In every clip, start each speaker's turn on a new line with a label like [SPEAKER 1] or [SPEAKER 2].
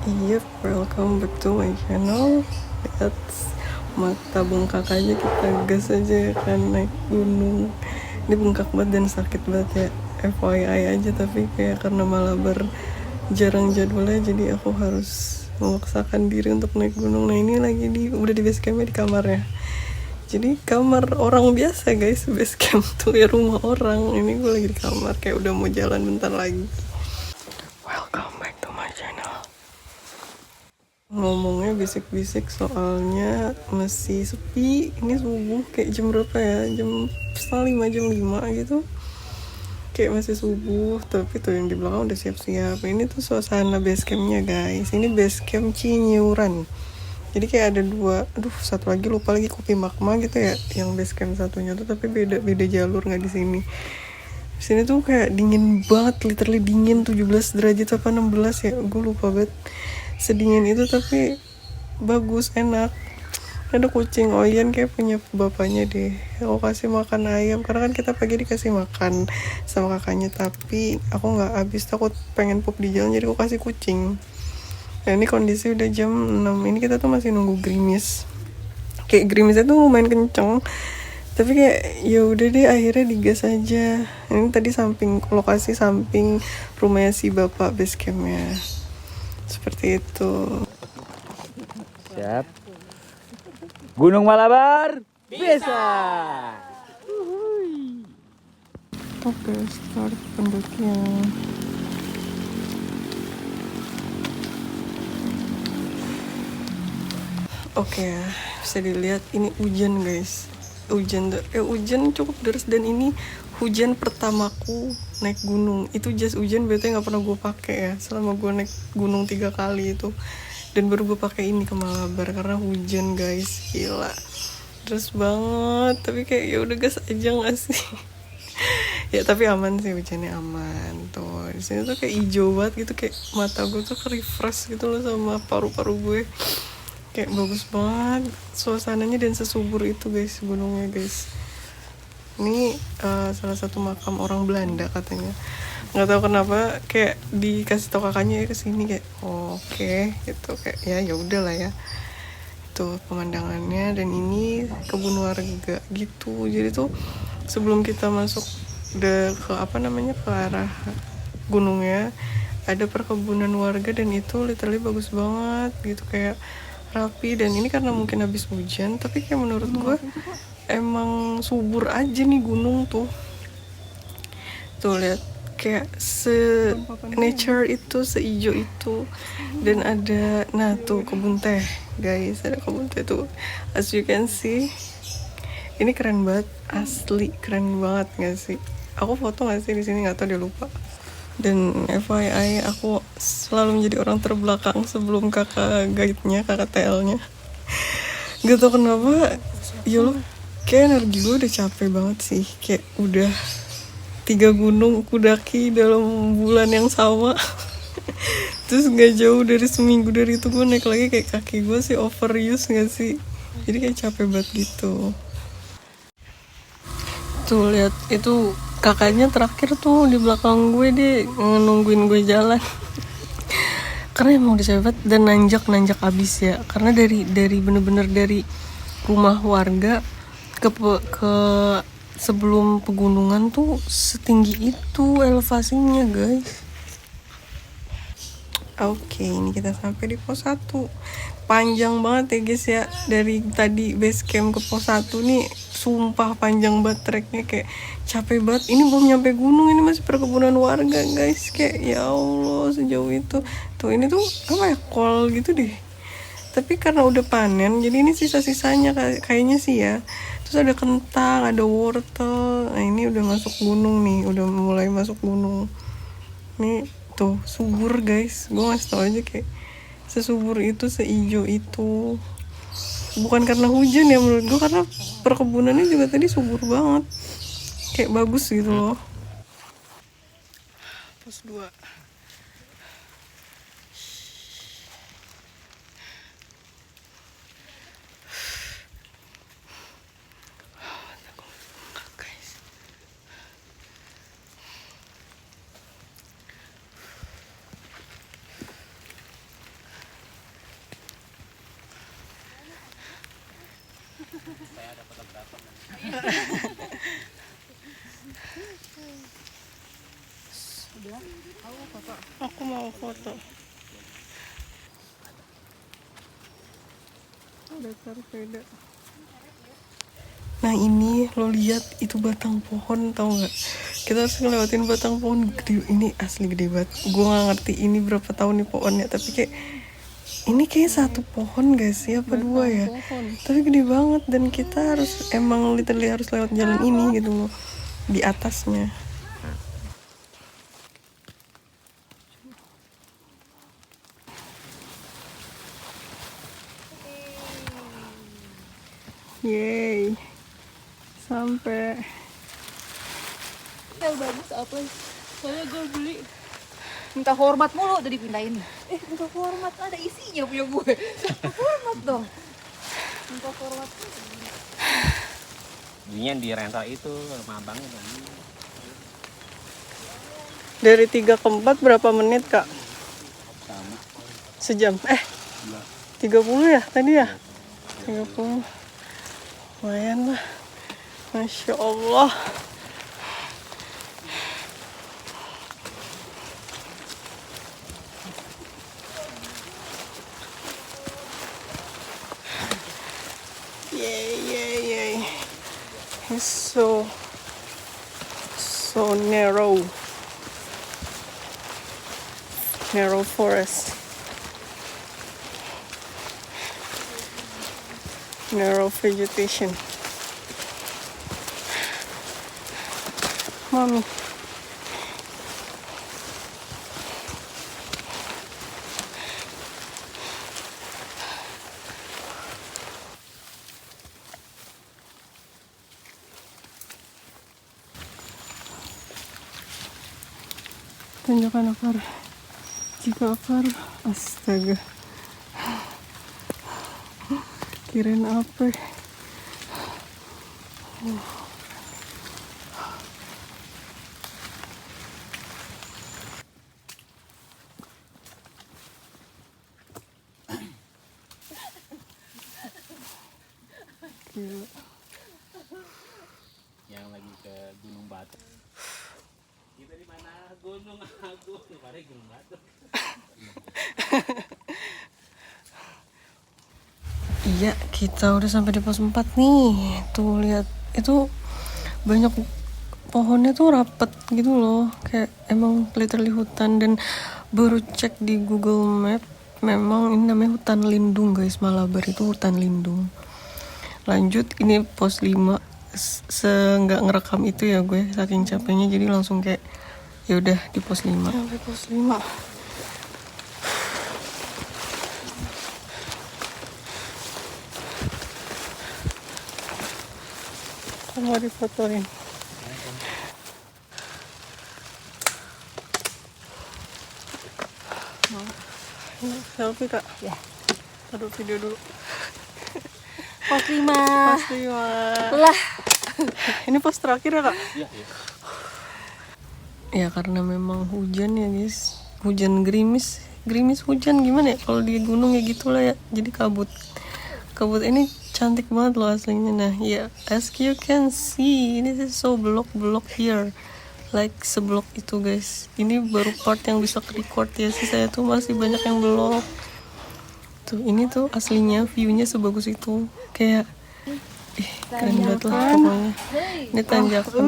[SPEAKER 1] Iya, welcome back to my channel. Lihat mata bengkak aja kita gas aja ya kan naik gunung. Ini bengkak banget dan sakit banget ya. FYI aja, tapi kayak karena Malabar jarang jadwalnya, jadi aku harus memaksakan diri untuk naik gunung. Nah ini lagi udah di base campnya, di kamarnya. Jadi kamar orang biasa guys, base camp tuh ya rumah orang. Ini gue lagi di kamar, kayak udah mau jalan bentar lagi. Welcome back to my channel. Ngomongnya bisik-bisik soalnya masih sepi. Ini subuh, kayak jam berapa ya, jam setengah lima, jam 5 gitu, kayak masih subuh. Tapi tuh yang di belakang udah siap-siap. Ini tuh suasana base campnya guys. Ini base camp Cinyuran. Jadi kayak ada dua, satu lagi lupa lagi, Kopi Magma gitu ya, yang base camp satunya tuh, tapi beda jalur, nggak di sini. Di sini tuh kayak dingin banget, literally dingin, 17 derajat apa 16 ya, gue lupa banget sedingin itu, tapi bagus, enak. Ada kucing Oyen kayak punya bapaknya deh. Aku kasih makan ayam karena kan kita pagi dikasih makan sama kakaknya, tapi aku nggak habis, takut pengen pup di jalan, jadi aku kasih kucing. Nah ini kondisi udah jam 6. Ini kita tuh masih nunggu gerimis. Kayak gerimisnya tuh lumayan kenceng, tapi kayak ya udah deh, akhirnya digas aja. Ini tadi lokasi samping rumahnya si bapak base campnya, seperti itu.
[SPEAKER 2] Siap. Gunung Malabar bisa.
[SPEAKER 1] Oke, start pendakian. Oke, bisa dilihat ini hujan guys. Hujan cukup deras, dan ini hujan pertamaku naik gunung. Itu jas hujan berarti nggak pernah gue pakai ya selama gue naik gunung 3 kali itu, dan baru gue pakai ini ke Malabar karena hujan guys, gila deras banget. Tapi kayak ya udah gas aja nggak sih. Ya tapi aman sih, hujannya aman. Tuh di sini tuh kayak hijau banget gitu, kayak mata gue tuh refresh gitu loh sama paru-paru gue. Kayak bagus banget suasananya dan sesubur itu guys gunungnya guys. Ini salah satu makam orang Belanda katanya. Nggak tahu kenapa kayak dikasih tau kakaknya ya kesini, kayak oke gitu, kayak ya udahlah ya. Tuh pemandangannya, dan ini kebun warga gitu. Jadi tuh sebelum kita masuk ke apa namanya, ke arah gunungnya, ada perkebunan warga, dan itu literally bagus banget gitu, kayak rapi. Dan ini karena mungkin habis hujan, tapi kayak menurut gue emang subur aja nih gunung tuh. Tuh lihat, kayak nature itu, seijo itu. Dan ada, nah tuh kebun teh guys, ada kebun teh tuh, as you can see. Ini keren banget, asli keren banget gak sih? Aku foto gak sih di sini, nggak tahu, dia lupa. Dan FYI, aku selalu menjadi orang terbelakang sebelum kakak guide-nya, kakak TL-nya. Gak tau kenapa, ya lo, kayak energi gue udah capek banget sih. Kayak udah 3 gunung kudaki dalam bulan yang sama. Terus gak jauh dari seminggu dari itu gue naik lagi, kayak kaki gue sih overuse gak sih? Jadi kayak capek banget gitu. Tuh lihat, itu kakaknya terakhir tuh di belakang gue, deh nungguin gue jalan. Karena emang udah capek dan nanjak abis ya. Karena dari bener-bener dari rumah warga ke sebelum pegunungan tuh setinggi itu elevasinya guys. Oke, ini kita sampai di pos 1. Panjang banget ya guys ya. Dari tadi base camp ke pos 1 nih, sumpah panjang banget treknya, kayak capek banget. Ini belum nyampe gunung, ini masih perkebunan warga guys. Kayak ya Allah, sejauh itu. Tuh ini tuh apa ya, kol gitu deh. Tapi karena udah panen, jadi ini sisa-sisanya kayaknya sih ya. Terus ada kentang, ada wortel. Nah ini udah masuk gunung nih, udah mulai masuk gunung. Nih tuh subur guys, gue ngasih tau aja, kayak sesubur itu, seijo itu. Bukan karena hujan ya menurut gue, karena perkebunannya juga tadi subur banget, kayak bagus gitu loh. Pos 2. Aku mau foto. Ada sepeda. Nah ini lo lihat itu batang pohon, tau nggak? Kita harus ngelewatin batang pohon gede. Ini asli gede banget. Gue nggak ngerti ini berapa tahun nih pohonnya, tapi kayak ini kayak satu pohon guys ya, apa dua ya? Tapi gede banget dan kita harus emang literally harus lewat jalan ini gitu loh, di atasnya. Yeay, sampai.
[SPEAKER 3] Yang bagus apa? Soalnya gue beli. Minta hormat mulu udah dipindahin. Minta hormat ada isinya punya gue. Hormat dong. Minta hormat.
[SPEAKER 4] Ininya di rental itu rumah abangnya kan.
[SPEAKER 1] Dari 3 ke 4 berapa menit kak?
[SPEAKER 4] Sama.
[SPEAKER 1] Sejam? 30 ya tadi ya? 30. Lumayan lah. Masya Allah. Yay. It's so narrow. Narrow forest. Narrow vegetation. Mommy. Tanjakan akar. Jika akar, astaga. Kirain apa? Gila.
[SPEAKER 4] Yang lagi ke Gunung Batu. Kita di mana? Gunung Agung. Kemarin Gunung Batu.
[SPEAKER 1] Iya, kita udah sampai di pos 4 nih. Tuh lihat, itu banyak pohonnya tuh rapet gitu loh. Kayak emang literally hutan, dan baru cek di Google Map, memang ini namanya hutan lindung guys. Malabar itu hutan lindung. Lanjut, ini pos 5. Nggak ngerekam itu ya gue, saking capeknya, jadi langsung kayak ya udah di pos 5. Sampai pos 5. Mau difotoin. Mau selfie kak?
[SPEAKER 3] Ya.
[SPEAKER 1] Taruh video dulu.
[SPEAKER 3] Pos 5.
[SPEAKER 1] Pos 5.
[SPEAKER 3] Lah.
[SPEAKER 1] Ini pos terakhir ya kak?
[SPEAKER 4] Iya.
[SPEAKER 1] Ya karena memang hujan ya guys. Hujan gerimis hujan, gimana ya kalau di gunung ya gitulah ya. Jadi kabut ini cantik banget loh aslinya. Nah ya, as you can see, ini so block here, like seblok itu guys. Ini baru part yang bisa record ya, sih saya tuh masih banyak yang belum. Tuh ini tuh aslinya viewnya sebagus itu, kayak keren banget lah pokoknya. Ini tanjakan.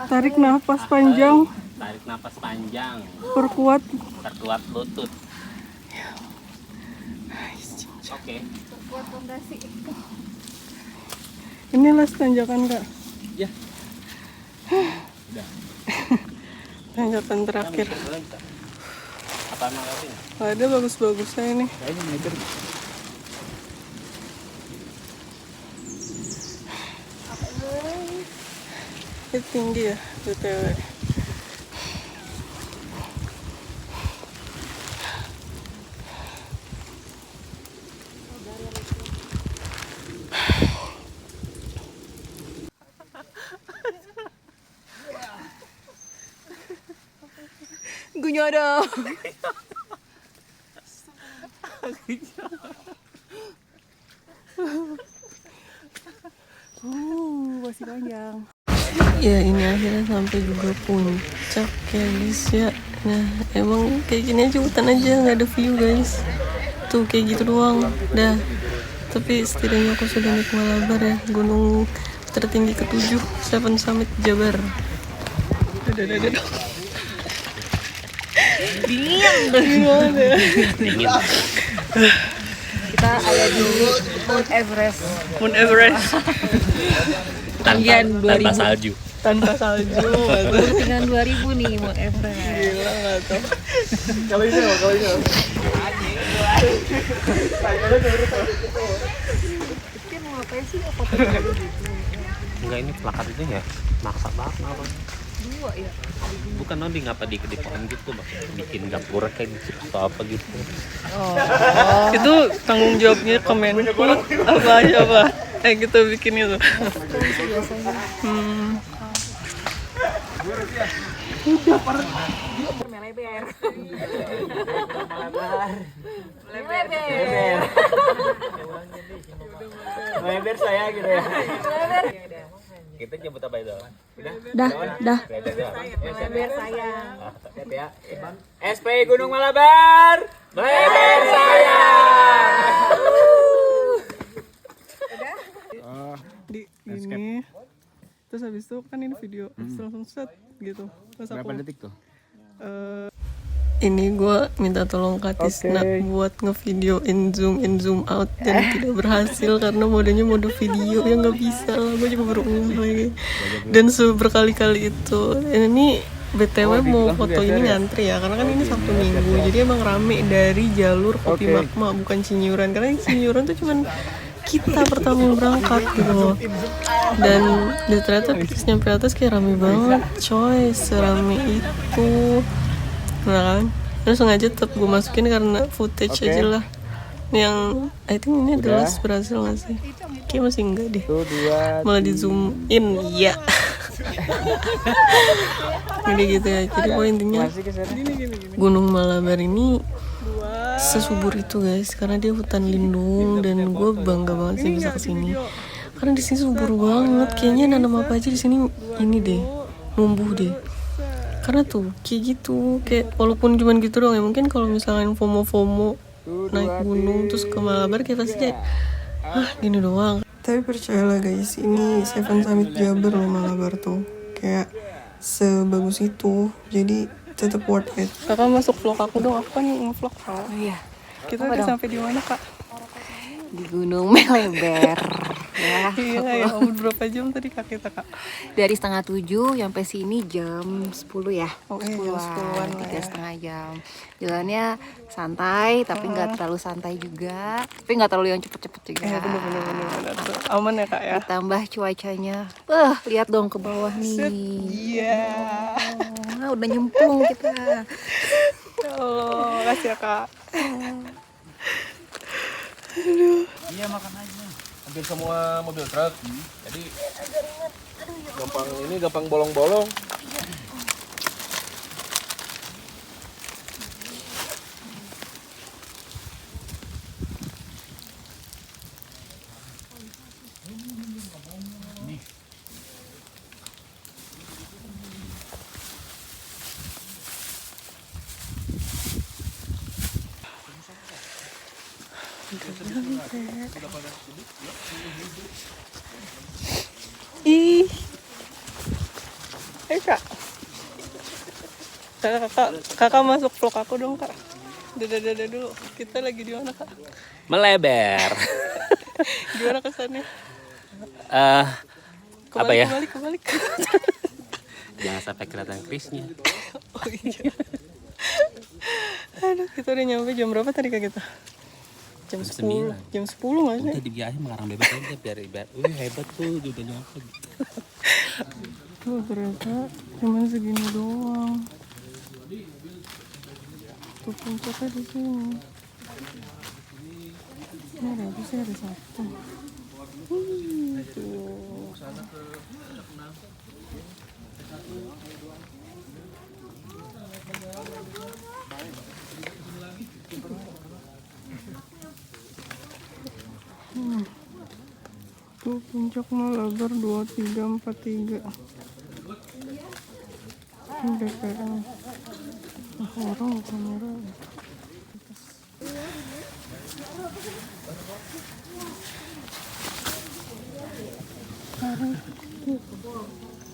[SPEAKER 1] Tarik nafas panjang.
[SPEAKER 4] Tarik napas panjang.
[SPEAKER 1] Perkuat
[SPEAKER 4] lutut. Oke.
[SPEAKER 3] Buat fondasi.
[SPEAKER 1] Ini las tanjakan kak.
[SPEAKER 4] Ya. Udah.
[SPEAKER 1] Tanjakan terakhir.
[SPEAKER 4] Apa ngelakuin?
[SPEAKER 1] Ada bagus-bagusnya ini.
[SPEAKER 4] Kayaknya meter.
[SPEAKER 1] Ini tinggi ya, BTW.
[SPEAKER 3] Gue nyodok. Masih panjang.
[SPEAKER 1] Ya ini akhirnya sampai juga puncak ya guys ya. Nah emang kayak gini aja hutan aja nggak ada view guys. Tuh kayak gitu doang. Dah. Tapi setidaknya aku sudah naik Malabar ya, gunung tertinggi ke-7, Seven Summit Jabar. Dadah. Dingin ya.
[SPEAKER 4] Dingin.
[SPEAKER 3] Kita ada di Mount Everest.
[SPEAKER 1] Mount Everest
[SPEAKER 3] Ketinggian
[SPEAKER 4] Tanpa
[SPEAKER 3] 2000.
[SPEAKER 4] salju.
[SPEAKER 1] tanpa salju.
[SPEAKER 3] Ketinggian 2000 nih Mount Everest.
[SPEAKER 1] Gila nggak tuh.
[SPEAKER 3] Dia mau ngapain sih foto
[SPEAKER 4] Enggak, ini plakat itu ya maksa banget apa?
[SPEAKER 3] dua ya?
[SPEAKER 4] Bukan nanti ngapa di pohon gitu, maksudnya bikin gapura kayak gitu atau apa gitu.
[SPEAKER 1] Itu tanggung jawabnya Kemenhub apa aja apa? Gitu bikin itu.
[SPEAKER 3] Meleber.
[SPEAKER 2] Lebar saya gitu ya.
[SPEAKER 4] Kita nyebut apa itu? Udah?
[SPEAKER 3] Dah.
[SPEAKER 4] Lebar
[SPEAKER 3] Sayang.
[SPEAKER 2] Lihat ya. SPI Gunung Malabar. Lebar saya.
[SPEAKER 1] Di ini. Terus habis itu kan ini video langsung set gitu. Terus
[SPEAKER 2] Berapa
[SPEAKER 1] aku
[SPEAKER 2] detik tuh?
[SPEAKER 1] ini gue minta tolong Kak Tisna buat ngevideoin zoom in zoom out dan tidak berhasil karena modenya mode video yang nggak bisa lah, gue juga baru ngeh lagi dan berkali-kali itu. Dan ini BTW mau foto ini ngantri ya karena kan ini Sabtu Minggu, jadi emang rame dari jalur Kopi Magma bukan Cinyuran, karena yang Cinyuran tuh cuman kita pertama berangkat gitu loh. Dan ternyata pas nyampe atas kayak rame banget coy, serame itu. Nah kan, terus sengaja tetap gue masukin karena footage aja lah. Yang I think ini adalah berhasil gak sih? Kayaknya masih enggak deh. Malah di zoom in, iya. Jadi gitu ya. Jadi intinya Gunung Malabar ini sesubur itu guys, karena dia hutan lindung dan gue bangga banget sih bisa kesini. Karena di sini subur banget, kayaknya nanam apa aja di sini ini deh, numbuh deh. Karena tuh kayak gitu, kayak walaupun cuman gitu doang ya, mungkin kalau misalnya FOMO naik gunung terus ke Malabar kayak pasti kayak gini doang. Tapi percayalah guys, ini Seven Summit Jabar loh Malabar tuh, kayak sebagus itu, jadi tetap worth it. Kakak masuk vlog aku dong, aku kan nge-vlog kak.
[SPEAKER 3] Oh iya.
[SPEAKER 1] Kita udah sampai di mana kak?
[SPEAKER 3] Di Gunung Meleber. Ya.
[SPEAKER 1] Iya ya, berapa jam tadi kak kita kak?
[SPEAKER 3] Dari 6:30 sampai sini jam 10 ya.
[SPEAKER 1] Oh iya, jam 10-an lah ya.
[SPEAKER 3] 3,5 jam. Jalannya santai, tapi nggak terlalu santai juga. Tapi nggak terlalu yang cepet-cepet juga.
[SPEAKER 1] Iya bener. Aman ya kak ya?
[SPEAKER 3] Ditambah cuacanya. Lihat dong ke bawah nih.
[SPEAKER 1] Iya.
[SPEAKER 3] Nah, udah nyemplung kita.
[SPEAKER 1] Ya Allah, makasih ya kak.
[SPEAKER 5] Iya makan aja. Hampir semua mobil truk. Jadi gampang bolong-bolong.
[SPEAKER 1] Ih. Kak. Kakak masuk vlog aku dong kak. Dadah dulu. Kita lagi di mana kak?
[SPEAKER 4] Melebar.
[SPEAKER 1] Gimana kesannya?
[SPEAKER 4] Apa ya?
[SPEAKER 1] Kebalik.
[SPEAKER 4] Jangan sampai kelihatan krisnya.
[SPEAKER 1] Oh iya. Aduh, kita udah nyampe jam berapa tadi kak kita? Jam 10. Jam 10 nggak sih?
[SPEAKER 4] Udah dibiarin mengarang bebas aja biar hebat tuh udah nyampe.
[SPEAKER 1] Tuh ternyata cuma segini doang. Tuh puncaknya di sini. Ini ada sih, ada satu. Tuh. Tuh puncak Malabar 2343. Ini DPL. Orang kamera. Sekarang tuh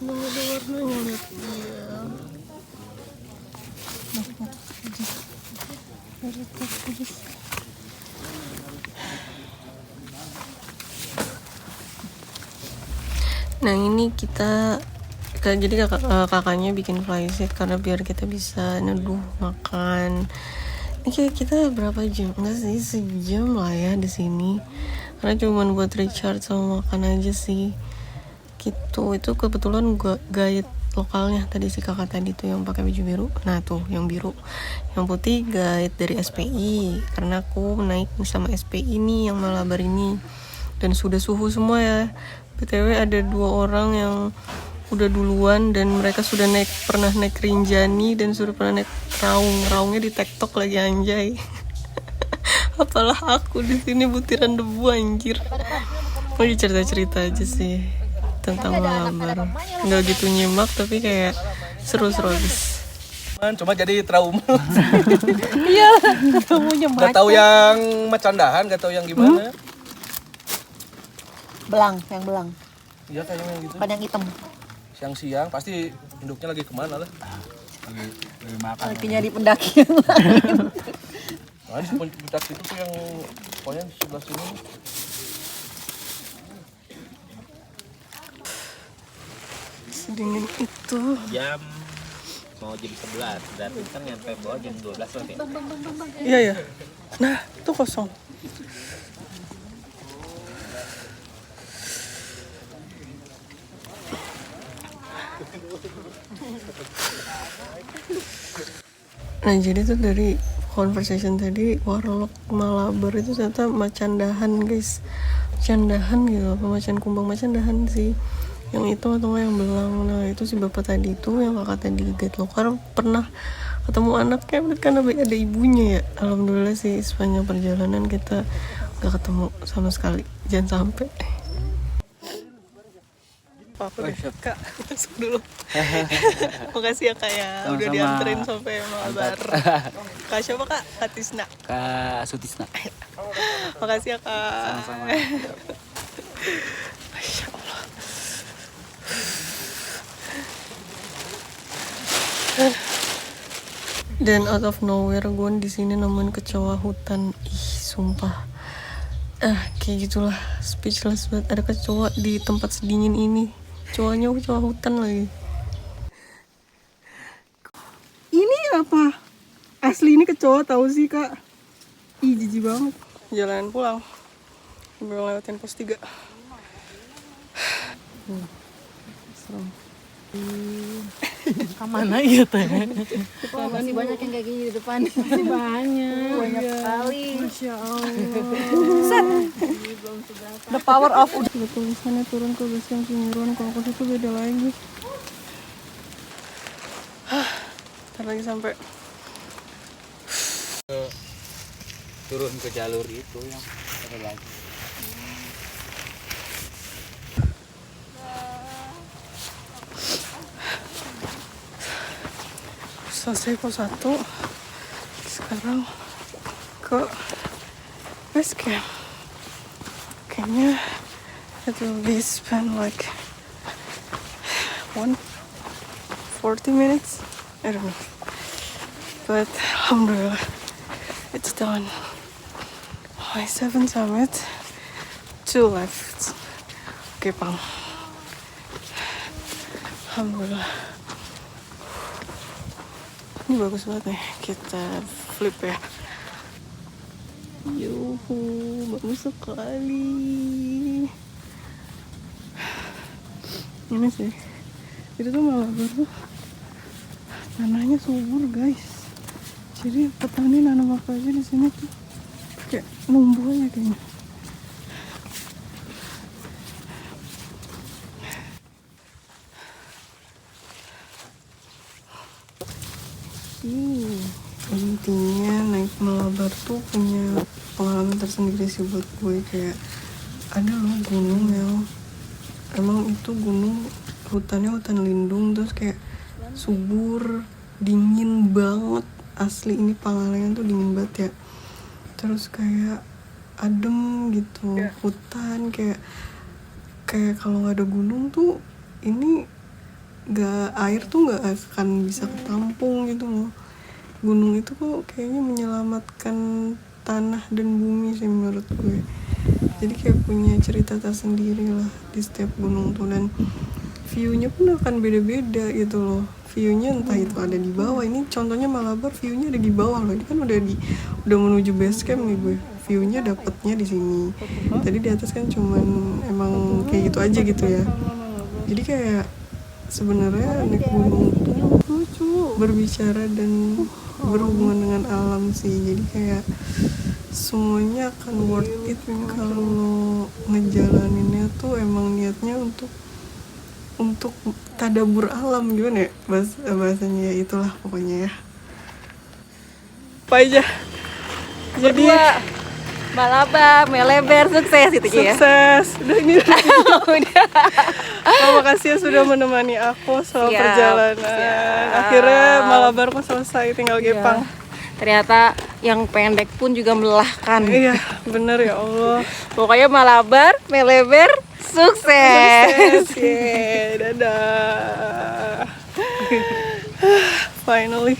[SPEAKER 1] nggak ada warnanya lihat dia. Nah ini jadi kakaknya bikin flysheet karena biar kita bisa neduh makan. Ini kayak kita berapa jam? Enggak sih, sejam lah ya di sini. Karena cuman buat recharge sama makan aja sih. Gitu. Itu kebetulan guide lokalnya tadi si kakak tadi tuh yang pakai baju biru. Nah tuh yang biru. Yang putih guide dari SPI. Karena aku naik sama SPI nih yang Malabar ini. Dan sudah suhu semua ya. BTW ada 2 orang yang udah duluan dan mereka sudah pernah naik Rinjani dan sudah pernah naik Raungnya di TikTok lagi anjay. Apalah aku di sini butiran debu anjir. Mau cerita-cerita aja sih tentang Malabar. Nggak gitu nyimak tapi kayak seru-seru abis.
[SPEAKER 5] Cuma jadi trauma.
[SPEAKER 3] Iya, ketemunya macam.
[SPEAKER 5] Gak tahu yang macandahan, gak tahu yang gimana.
[SPEAKER 3] Belang.
[SPEAKER 5] Iya kayaknya gitu.
[SPEAKER 3] Bukan yang hitam.
[SPEAKER 5] Siang-siang pasti induknya lagi kemana lah.
[SPEAKER 4] Lagi makan.
[SPEAKER 3] Lagi nyari pendaki yang lain.
[SPEAKER 5] Nah di puncak itu tuh yang pokoknya di sebelah sini.
[SPEAKER 1] Sedingin itu.
[SPEAKER 4] Mau jam 11, berarti kan nyampe bawah jam 12 berarti.
[SPEAKER 1] Iya ya. Nah itu kosong. Nah jadi tuh dari conversation tadi warlock Malabar itu ternyata macandahan guys. Macandahan gitu, apa macan kumbang macandahan sih. Yang itu atau yang belang. Nah itu si bapak tadi itu yang kakak tadi guide lokal pernah ketemu anaknya karena ada ibunya ya. Alhamdulillah sih sepanjang perjalanan kita gak ketemu sama sekali. Jangan sampai. Aku deh kak masuk dulu. Makasih ya kak ya udah dianterin sampai Malabar. Kak siapa kak? Kak Tisna.
[SPEAKER 4] Kak Sutisna.
[SPEAKER 1] Makasih ya kak.
[SPEAKER 4] Sama-sama.
[SPEAKER 1] Masya Allah. Dan out of nowhere gue di sini nemuin kecoa hutan. Ih sumpah. Kayak gitulah speechless banget. Ada kecoa di tempat sedingin ini. Kecoanya kecoa hutan lagi. Ini apa? Asli ini kecoa tahu sih kak. Ih jijik banget. Jalan pulang. Belum lewatin pos 3. Serem.
[SPEAKER 3] Kemana ya teh? Masih banyak yang kayak gini di depan. Masih banyak sekali.
[SPEAKER 1] Masya Allah.
[SPEAKER 3] The power of
[SPEAKER 1] Udah tulisannya turun ke bus yang Sumiron. Kalau ke situ beda lagi. Ntar lagi sampai.
[SPEAKER 4] Turun ke jalur itu yang ada lagi.
[SPEAKER 1] Selesai pos 1. Sekarang ke base camp. Kayaknya it will be spend like 40 minutes. I don't know. But alhamdulillah it's done. My 7 summit, 2 left. Oke pang. Alhamdulillah. Ini bagus banget nih, kita flip ya. Yuhu, bagus sekali. Ini sih, itu tuh Malabar tuh tanahnya subur guys. Jadi petani nanam apa aja di sini tuh kayak numbuh aja kayaknya. Intinya naik Malabar tuh punya pengalaman tersendiri sih buat gue. Kayak ada loh gunung ya, emang itu gunung hutannya hutan lindung, terus kayak subur, dingin banget asli. Ini Pangalengan tuh dingin banget ya, terus kayak adem gitu, hutan kayak kalau nggak ada gunung tuh ini air tuh nggak akan bisa ketampung gitu loh. Gunung itu kok kayaknya menyelamatkan tanah dan bumi sih menurut gue. Jadi kayak punya cerita tersendiri lah di setiap gunung tuh, dan view-nya pun akan beda-beda gitu loh. View-nya entah itu ada di bawah. Ini contohnya Malabar, view-nya ada di bawah loh. Ini kan udah menuju base camp nih gue. View-nya dapetnya di sini. Tadi di atas kan cuman emang kayak gitu aja gitu ya. Jadi kayak sebenarnya naik gunung tuh lucu, berbicara dan berhubungan dengan alam sih. Jadi kayak semuanya akan worth it kalau ngejalaninnya tuh emang niatnya untuk tadabur alam, gimana ya bahasanya ya, itulah pokoknya ya. Apa aja jadi
[SPEAKER 3] Malabar, Meleber, sukses gitu ya.
[SPEAKER 1] sukses. Udah ini udah. Makasih ya sudah menemani aku selama
[SPEAKER 3] Siap,
[SPEAKER 1] perjalanan.
[SPEAKER 3] siap.
[SPEAKER 1] Akhirnya Malabarku selesai, tinggal Gepang.
[SPEAKER 3] Ternyata yang pendek pun juga melelahkan.
[SPEAKER 1] Iya, bener ya Allah.
[SPEAKER 3] Pokoknya Malabar, Meleber, sukses.
[SPEAKER 1] Yeay, dadah. Finally.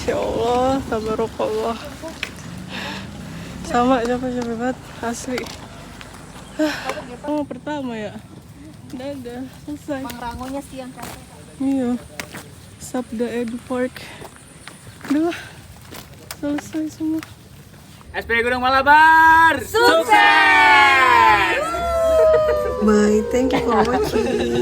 [SPEAKER 1] Masya Allah, tabarakallah. Sama, capek banget, asli. Oh, pertama ya. Dadah, selesai.
[SPEAKER 3] Rangonya sih yang capek.
[SPEAKER 1] Iya. Sabda Edu Park. Udah lah, selesai semua.
[SPEAKER 2] SP Gunung Malabar. Sukses.
[SPEAKER 1] Bye, thank you for watching.